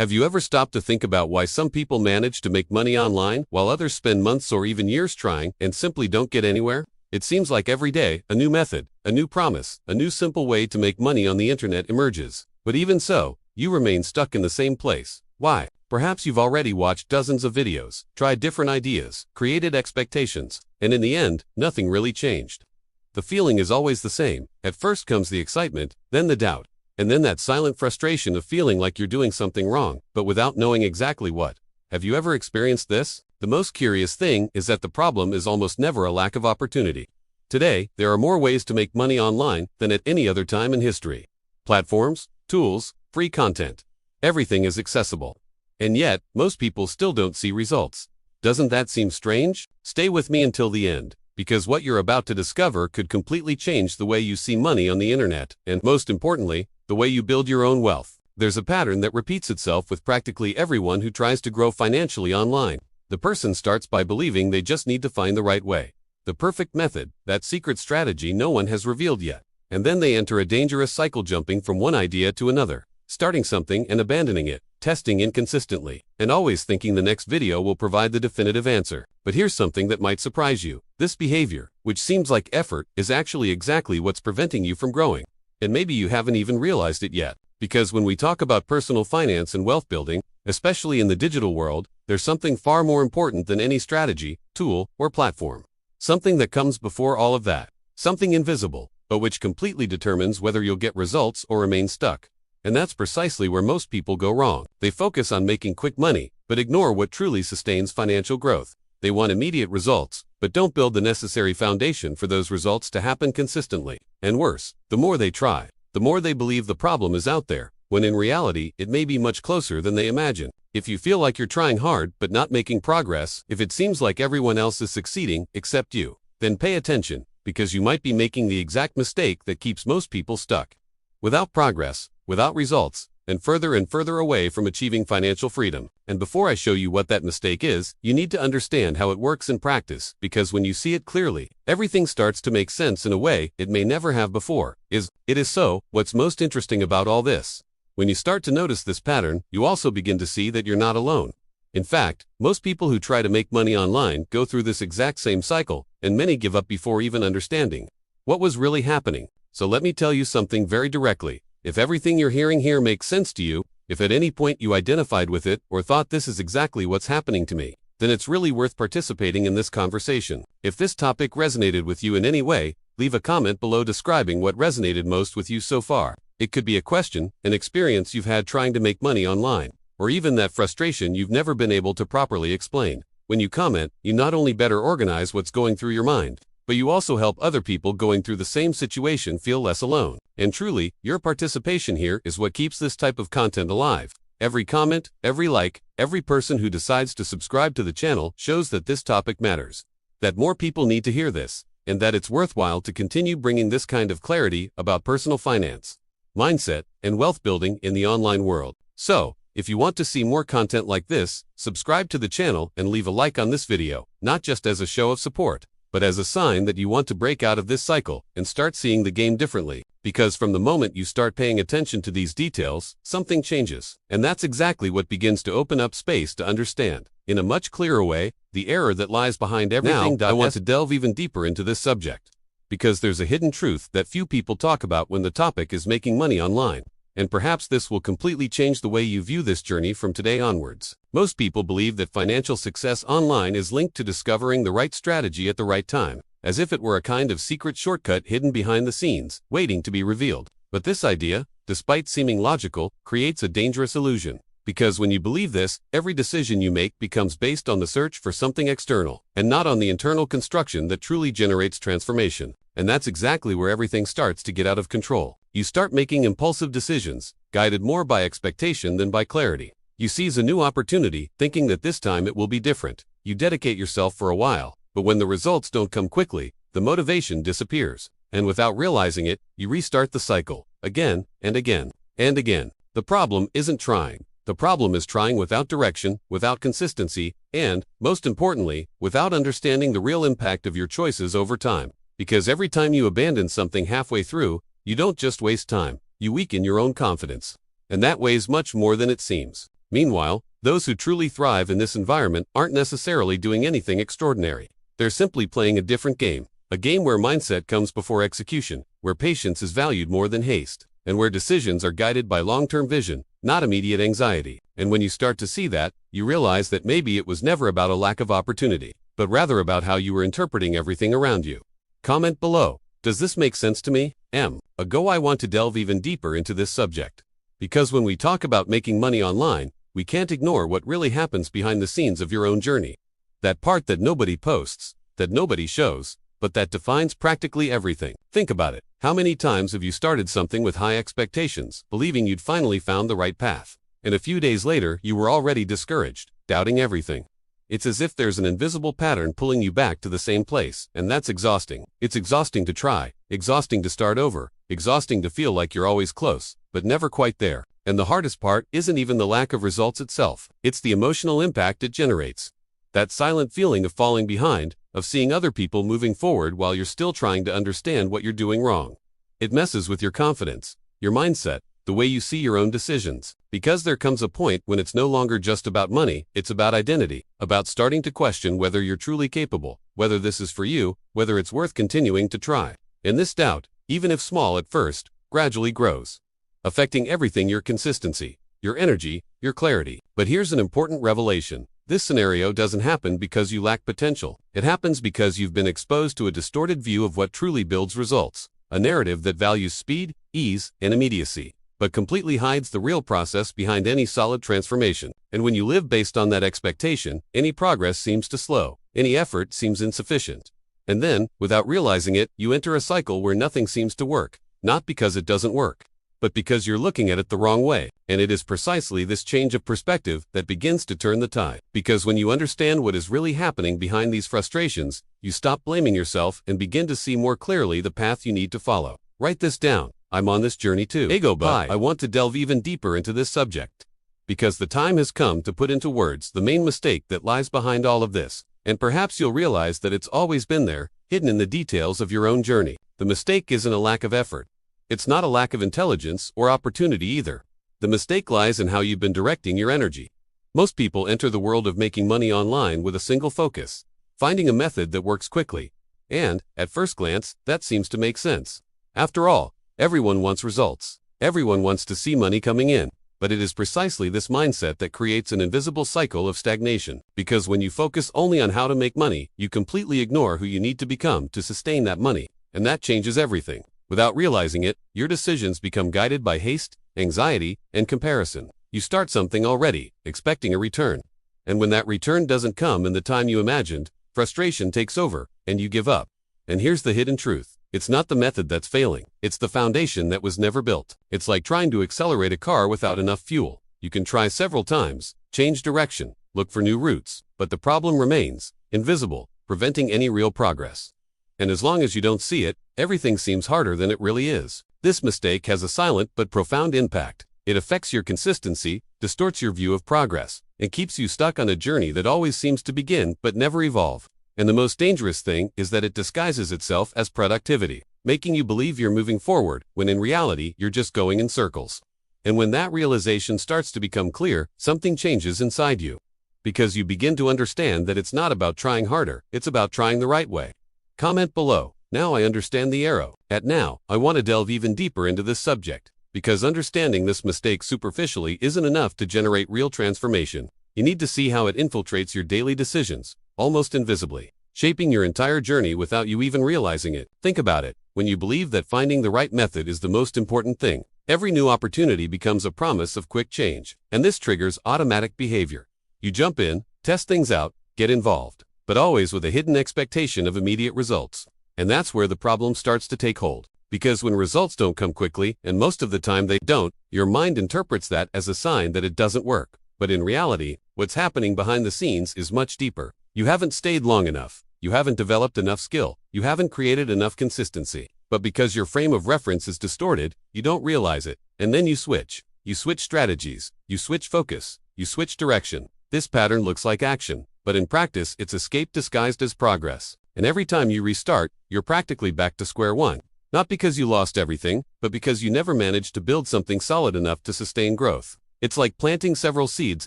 Have you ever stopped to think about why some people manage to make money online while others spend months or even years trying and simply don't get anywhere? It seems like every day, a new method, a new promise, a new simple way to make money on the internet emerges. But even so, you remain stuck in the same place. Why? Perhaps you've already watched dozens of videos, tried different ideas, created expectations, and in the end, nothing really changed. The feeling is always the same. At first comes the excitement, then the doubt, and then that silent frustration of feeling like you're doing something wrong, but without knowing exactly what. Have you ever experienced this? The most curious thing is that the problem is almost never a lack of opportunity. Today, there are more ways to make money online than at any other time in history. Platforms, tools, free content. Everything is accessible. And yet, most people still don't see results. Doesn't that seem strange? Stay with me until the end, because what you're about to discover could completely change the way you see money on the internet, and most importantly, the way you build your own wealth. There's a pattern that repeats itself with practically everyone who tries to grow financially online. The person starts by believing they just need to find the right way, the perfect method, that secret strategy no one has revealed yet. And then they enter a dangerous cycle, jumping from one idea to another, starting something and abandoning it, testing inconsistently, and always thinking the next video will provide the definitive answer. But here's something that might surprise you. This behavior, which seems like effort, is actually exactly what's preventing you from growing. And maybe you haven't even realized it yet. Because when we talk about personal finance and wealth building, especially in the digital world, there's something far more important than any strategy, tool, or platform. Something that comes before all of that. Something invisible, but which completely determines whether you'll get results or remain stuck. And that's precisely where most people go wrong. They focus on making quick money, but ignore what truly sustains financial growth. They want immediate results, but don't build the necessary foundation for those results to happen consistently. And worse, the more they try, the more they believe the problem is out there, when in reality, it may be much closer than they imagine. If you feel like you're trying hard but not making progress, if it seems like everyone else is succeeding except you, then pay attention, because you might be making the exact mistake that keeps most people stuck. Without progress, without results, and further away from achieving financial freedom. And before I show you what that mistake is, you need to understand how it works in practice, because when you see it clearly, everything starts to make sense in a way it may never have before. It is so, what's most interesting about all this? When you start to notice this pattern, you also begin to see that you're not alone. In fact, most people who try to make money online go through this exact same cycle, and many give up before even understanding what was really happening. So let me tell you something very directly. If everything you're hearing here makes sense to you, if at any point you identified with it or thought this is exactly what's happening to me, then it's really worth participating in this conversation. If this topic resonated with you in any way, leave a comment below describing what resonated most with you so far. It could be a question, an experience you've had trying to make money online, or even that frustration you've never been able to properly explain. When you comment, you not only better organize what's going through your mind, but you also help other people going through the same situation feel less alone. And truly, your participation here is what keeps this type of content alive. Every comment, every like, every person who decides to subscribe to the channel shows that this topic matters, that more people need to hear this, and that it's worthwhile to continue bringing this kind of clarity about personal finance, mindset, and wealth building in the online world. So, if you want to see more content like this, subscribe to the channel and leave a like on this video, not just as a show of support, but as a sign that you want to break out of this cycle and start seeing the game differently. Because from the moment you start paying attention to these details, something changes. And that's exactly what begins to open up space to understand, in a much clearer way, the error that lies behind everything. Now, I want to delve even deeper into this subject, because there's a hidden truth that few people talk about when the topic is making money online. And perhaps this will completely change the way you view this journey from today onwards. Most people believe that financial success online is linked to discovering the right strategy at the right time, as if it were a kind of secret shortcut hidden behind the scenes, waiting to be revealed. But this idea, despite seeming logical, creates a dangerous illusion. Because when you believe this, every decision you make becomes based on the search for something external, and not on the internal construction that truly generates transformation. And that's exactly where everything starts to get out of control. You start making impulsive decisions, guided more by expectation than by clarity. You seize a new opportunity, thinking that this time it will be different. You dedicate yourself for a while, but when the results don't come quickly, the motivation disappears. And without realizing it, you restart the cycle, again and again and again. The problem isn't trying. The problem is trying without direction, without consistency, and, most importantly, without understanding the real impact of your choices over time. Because every time you abandon something halfway through, you don't just waste time, you weaken your own confidence. And that weighs much more than it seems. Meanwhile, those who truly thrive in this environment aren't necessarily doing anything extraordinary. They're simply playing a different game, a game where mindset comes before execution, where patience is valued more than haste, and where decisions are guided by long-term vision, not immediate anxiety. And when you start to see that, you realize that maybe it was never about a lack of opportunity, but rather about how you were interpreting everything around you. Comment below. Does this make sense to me? I want to delve even deeper into this subject. Because when we talk about making money online, we can't ignore what really happens behind the scenes of your own journey. That part that nobody posts, that nobody shows, but that defines practically everything. Think about it. How many times have you started something with high expectations, believing you'd finally found the right path? And a few days later, you were already discouraged, doubting everything. It's as if there's an invisible pattern pulling you back to the same place, and that's exhausting. It's exhausting to try, exhausting to start over, exhausting to feel like you're always close, but never quite there. And the hardest part isn't even the lack of results itself. It's the emotional impact it generates. That silent feeling of falling behind, of seeing other people moving forward while you're still trying to understand what you're doing wrong. It messes with your confidence, your mindset, the way you see your own decisions. Because there comes a point when it's no longer just about money, it's about identity, about starting to question whether you're truly capable, whether this is for you, whether it's worth continuing to try. And this doubt, even if small at first, gradually grows, affecting everything: your consistency, your energy, your clarity. But here's an important revelation. This scenario doesn't happen because you lack potential. It happens because you've been exposed to a distorted view of what truly builds results, a narrative that values speed, ease, and immediacy, but completely hides the real process behind any solid transformation. And when you live based on that expectation, any progress seems to slow, any effort seems insufficient. And then, without realizing it, you enter a cycle where nothing seems to work, not because it doesn't work, but because you're looking at it the wrong way. And it is precisely this change of perspective that begins to turn the tide. Because when you understand what is really happening behind these frustrations, you stop blaming yourself and begin to see more clearly the path you need to follow. Write this down. I'm on this journey too. I want to delve even deeper into this subject. Because the time has come to put into words the main mistake that lies behind all of this. And perhaps you'll realize that it's always been there, hidden in the details of your own journey. The mistake isn't a lack of effort. It's not a lack of intelligence or opportunity either. The mistake lies in how you've been directing your energy. Most people enter the world of making money online with a single focus, finding a method that works quickly. And, at first glance, that seems to make sense. After all, everyone wants results. Everyone wants to see money coming in. But it is precisely this mindset that creates an invisible cycle of stagnation. Because when you focus only on how to make money, you completely ignore who you need to become to sustain that money. And that changes everything. Without realizing it, your decisions become guided by haste, anxiety, and comparison. You start something already, expecting a return. And when that return doesn't come in the time you imagined, frustration takes over, and you give up. And here's the hidden truth. It's not the method that's failing. It's the foundation that was never built. It's like trying to accelerate a car without enough fuel. You can try several times, change direction, look for new routes, but the problem remains, invisible, preventing any real progress. And as long as you don't see it, everything seems harder than it really is. This mistake has a silent but profound impact. It affects your consistency, distorts your view of progress, and keeps you stuck on a journey that always seems to begin but never evolve. And the most dangerous thing is that it disguises itself as productivity, making you believe you're moving forward, when in reality you're just going in circles. And when that realization starts to become clear, something changes inside you. Because you begin to understand that it's not about trying harder, it's about trying the right way. Comment below. Now I understand the arrow. I want to delve even deeper into this subject. Because understanding this mistake superficially isn't enough to generate real transformation. You need to see how it infiltrates your daily decisions, almost invisibly, shaping your entire journey without you even realizing it. Think about it. When you believe that finding the right method is the most important thing, every new opportunity becomes a promise of quick change. And this triggers automatic behavior. You jump in, test things out, get involved, but always with a hidden expectation of immediate results. And that's where the problem starts to take hold. Because when results don't come quickly, and most of the time they don't, your mind interprets that as a sign that it doesn't work. But in reality, what's happening behind the scenes is much deeper. You haven't stayed long enough. You haven't developed enough skill. You haven't created enough consistency. But because your frame of reference is distorted, you don't realize it. And then you switch. You switch strategies. You switch focus. You switch direction. This pattern looks like action, but in practice it's escape disguised as progress. And every time you restart, you're practically back to square one. Not because you lost everything, but because you never managed to build something solid enough to sustain growth. It's like planting several seeds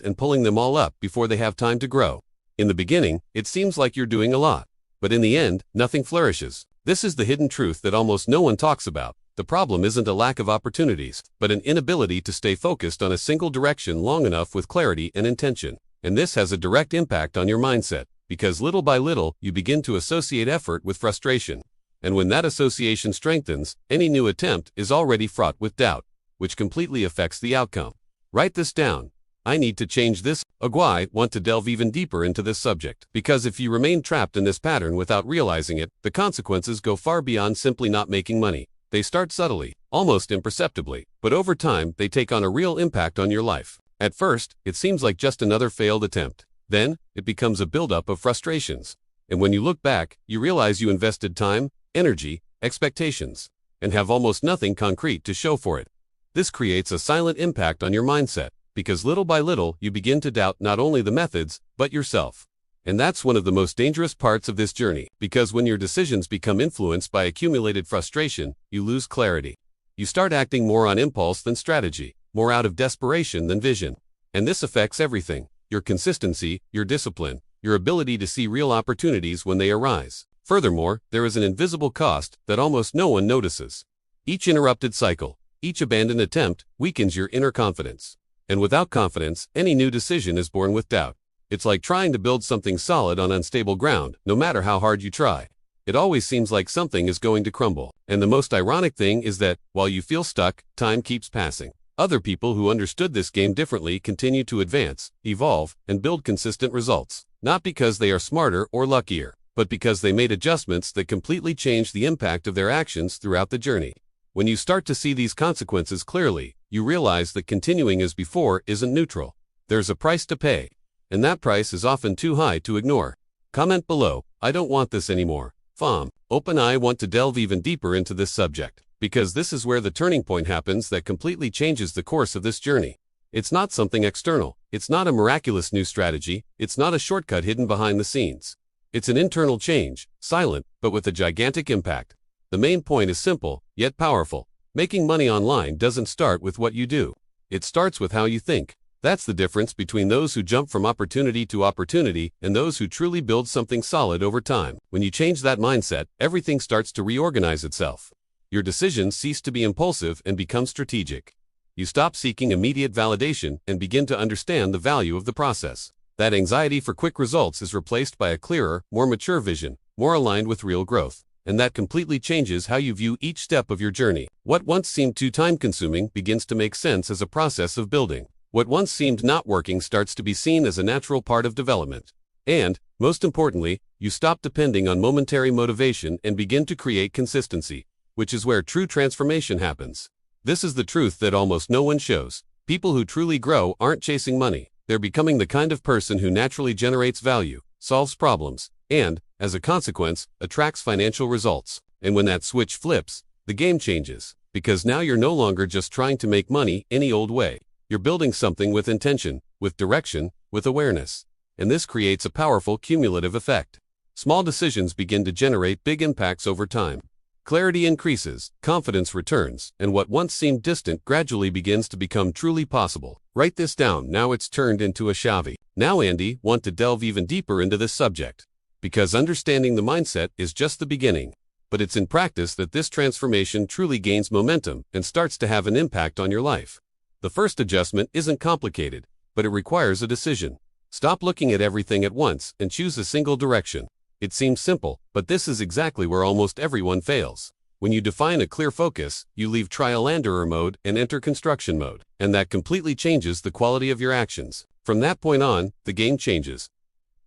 and pulling them all up before they have time to grow. In the beginning, it seems like you're doing a lot, but in the end, nothing flourishes. This is the hidden truth that almost no one talks about. The problem isn't a lack of opportunities, but an inability to stay focused on a single direction long enough with clarity and intention. And this has a direct impact on your mindset, because little by little, you begin to associate effort with frustration. And when that association strengthens, any new attempt is already fraught with doubt, which completely affects the outcome. Write this down. I need to change this. I want to delve even deeper into this subject, because if you remain trapped in this pattern without realizing it, the consequences go far beyond simply not making money. They start subtly, almost imperceptibly, but over time, they take on a real impact on your life. At first, it seems like just another failed attempt. Then, it becomes a buildup of frustrations. And when you look back, you realize you invested time, energy, expectations, and have almost nothing concrete to show for it. This creates a silent impact on your mindset, because little by little, you begin to doubt not only the methods, but yourself. And that's one of the most dangerous parts of this journey, because when your decisions become influenced by accumulated frustration, you lose clarity. You start acting more on impulse than strategy, more out of desperation than vision. And this affects everything: your consistency, your discipline, your ability to see real opportunities when they arise. Furthermore, there is an invisible cost that almost no one notices. Each interrupted cycle, each abandoned attempt, weakens your inner confidence. And without confidence, any new decision is born with doubt. It's like trying to build something solid on unstable ground. No matter how hard you try, it always seems like something is going to crumble. And the most ironic thing is that, while you feel stuck, time keeps passing. Other people who understood this game differently continue to advance, evolve, and build consistent results. Not because they are smarter or luckier, but because they made adjustments that completely changed the impact of their actions throughout the journey. When you start to see these consequences clearly, you realize that continuing as before isn't neutral. There's a price to pay, and that price is often too high to ignore. Comment below, I don't want this anymore. I want to delve even deeper into this subject, because this is where the turning point happens that completely changes the course of this journey. It's not something external. It's not a miraculous new strategy. It's not a shortcut hidden behind the scenes. It's an internal change, silent, but with a gigantic impact. The main point is simple, yet powerful. Making money online doesn't start with what you do. It starts with how you think. That's the difference between those who jump from opportunity to opportunity and those who truly build something solid over time. When you change that mindset, everything starts to reorganize itself. Your decisions cease to be impulsive and become strategic. You stop seeking immediate validation and begin to understand the value of the process. That anxiety for quick results is replaced by a clearer, more mature vision, more aligned with real growth. And that completely changes how you view each step of your journey. What once seemed too time-consuming begins to make sense as a process of building. What once seemed not working starts to be seen as a natural part of development. And, most importantly, you stop depending on momentary motivation and begin to create consistency, which is where true transformation happens. This is the truth that almost no one shows. People who truly grow aren't chasing money. They're becoming the kind of person who naturally generates value, solves problems, and, as a consequence, attracts financial results. And when that switch flips, the game changes, because now you're no longer just trying to make money any old way. You're building something with intention, with direction, with awareness. And this creates a powerful cumulative effect. Small decisions begin to generate big impacts over time. Clarity increases, confidence returns, and what once seemed distant gradually begins to become truly possible. Write this down. Now it's turned into a shavy. Now want to delve even deeper into this subject. Because understanding the mindset is just the beginning. But it's in practice that this transformation truly gains momentum and starts to have an impact on your life. The first adjustment isn't complicated, but it requires a decision. Stop looking at everything at once and choose a single direction. It seems simple, but this is exactly where almost everyone fails. When you define a clear focus, you leave trial-and-error mode and enter construction mode, and that completely changes the quality of your actions. From that point on, the game changes.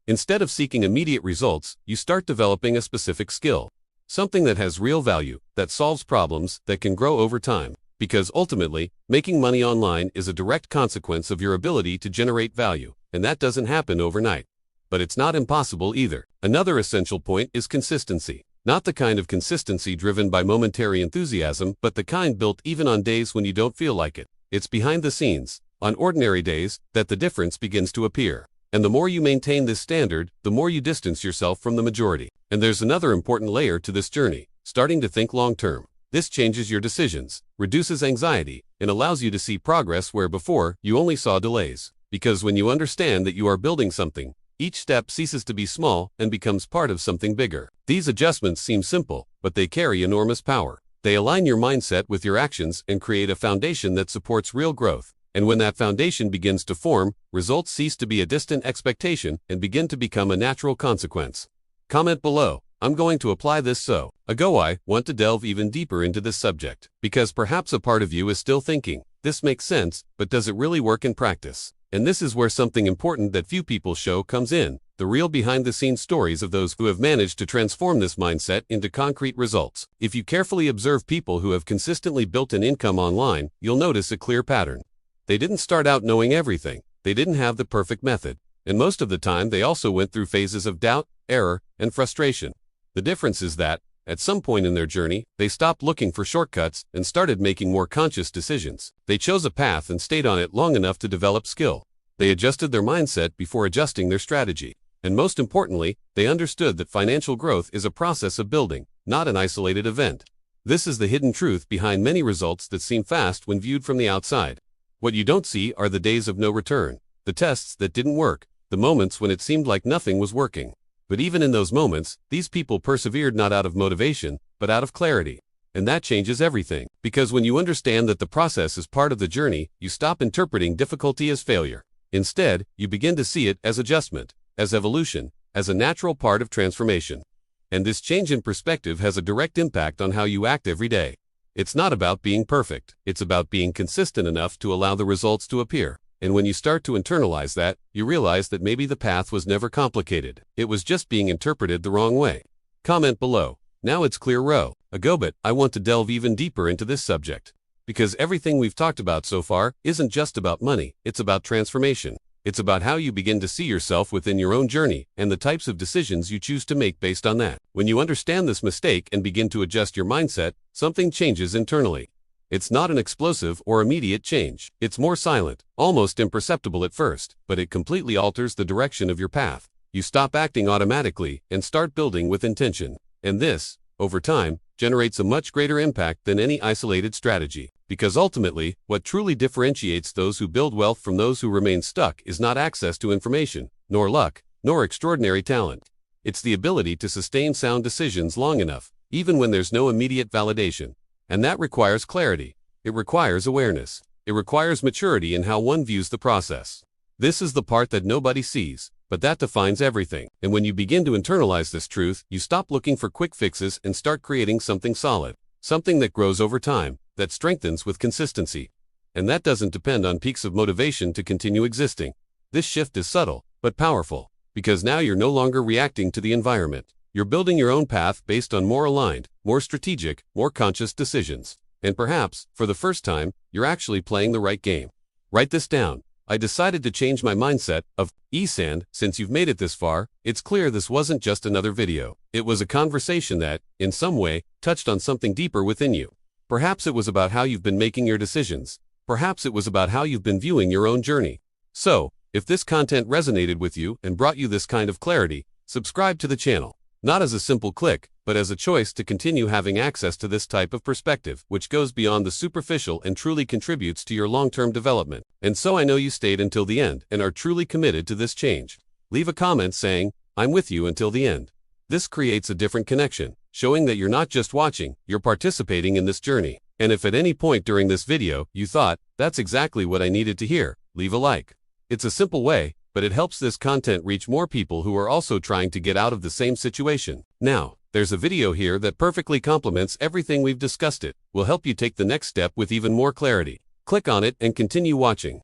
Instead of seeking immediate results, you start developing a specific skill. Something that has real value, that solves problems, that can grow over time. Because ultimately, making money online is a direct consequence of your ability to generate value, and that doesn't happen overnight. But it's not impossible either. Another essential point is consistency. Not the kind of consistency driven by momentary enthusiasm, but the kind built even on days when you don't feel like it. It's behind the scenes, on ordinary days, that the difference begins to appear. And the more you maintain this standard, the more you distance yourself from the majority. And there's another important layer to this journey: starting to think long-term. This changes your decisions, reduces anxiety, and allows you to see progress where before you only saw delays. Because when you understand that you are building something, each step ceases to be small and becomes part of something bigger. These adjustments seem simple, but they carry enormous power. They align your mindset with your actions and create a foundation that supports real growth. And when that foundation begins to form, results cease to be a distant expectation and begin to become a natural consequence. Comment below. I'm going to apply this so. I want to delve even deeper into this subject, because perhaps a part of you is still thinking, this makes sense, but does it really work in practice? And this is where something important that few people show comes in, the real behind-the-scenes stories of those who have managed to transform this mindset into concrete results. If you carefully observe people who have consistently built an income online, you'll notice a clear pattern. They didn't start out knowing everything, they didn't have the perfect method, and most of the time they also went through phases of doubt, error, and frustration. The difference is that, at some point in their journey, they stopped looking for shortcuts and started making more conscious decisions. They chose a path and stayed on it long enough to develop skill. They adjusted their mindset before adjusting their strategy. And most importantly, they understood that financial growth is a process of building, not an isolated event. This is the hidden truth behind many results that seem fast when viewed from the outside. What you don't see are the days of no return, the tests that didn't work, the moments when it seemed like nothing was working. But even in those moments, these people persevered not out of motivation, but out of clarity. And that changes everything. Because when you understand that the process is part of the journey, you stop interpreting difficulty as failure. Instead, you begin to see it as adjustment, as evolution, as a natural part of transformation. And this change in perspective has a direct impact on how you act every day. It's not about being perfect, it's about being consistent enough to allow the results to appear. And when you start to internalize that, you realize that maybe the path was never complicated. It was just being interpreted the wrong way. Comment below. Now it's clear row. But I want to delve even deeper into this subject. Because everything we've talked about so far isn't just about money, it's about transformation. It's about how you begin to see yourself within your own journey and the types of decisions you choose to make based on that. When you understand this mistake and begin to adjust your mindset, something changes internally. It's not an explosive or immediate change. It's more silent, almost imperceptible at first, but it completely alters the direction of your path. You stop acting automatically and start building with intention. And this, over time, generates a much greater impact than any isolated strategy. Because ultimately, what truly differentiates those who build wealth from those who remain stuck is not access to information, nor luck, nor extraordinary talent. It's the ability to sustain sound decisions long enough, even when there's no immediate validation. And that requires clarity. It requires awareness. It requires maturity in how one views the process. This is the part that nobody sees, but that defines everything. And when you begin to internalize this truth, you stop looking for quick fixes and start creating something solid. Something that grows over time, that strengthens with consistency. And that doesn't depend on peaks of motivation to continue existing. This shift is subtle, but powerful, because now you're no longer reacting to the environment. You're building your own path based on more aligned, more strategic, more conscious decisions. And perhaps, for the first time, you're actually playing the right game. Write this down. I decided to change my mindset of and since you've made it this far, it's clear this wasn't just another video. It was a conversation that, in some way, touched on something deeper within you. Perhaps it was about how you've been making your decisions. Perhaps it was about how you've been viewing your own journey. So, if this content resonated with you and brought you this kind of clarity, subscribe to the channel. Not as a simple click, but as a choice to continue having access to this type of perspective, which goes beyond the superficial and truly contributes to your long-term development. And so I know you stayed until the end and are truly committed to this change. Leave a comment saying, I'm with you until the end. This creates a different connection, showing that you're not just watching, you're participating in this journey. And if at any point during this video you thought, that's exactly what I needed to hear, leave a like. It's a simple way, but it helps this content reach more people who are also trying to get out of the same situation. Now, there's a video here that perfectly complements everything we've discussed. It will help you take the next step with even more clarity. Click on it and continue watching.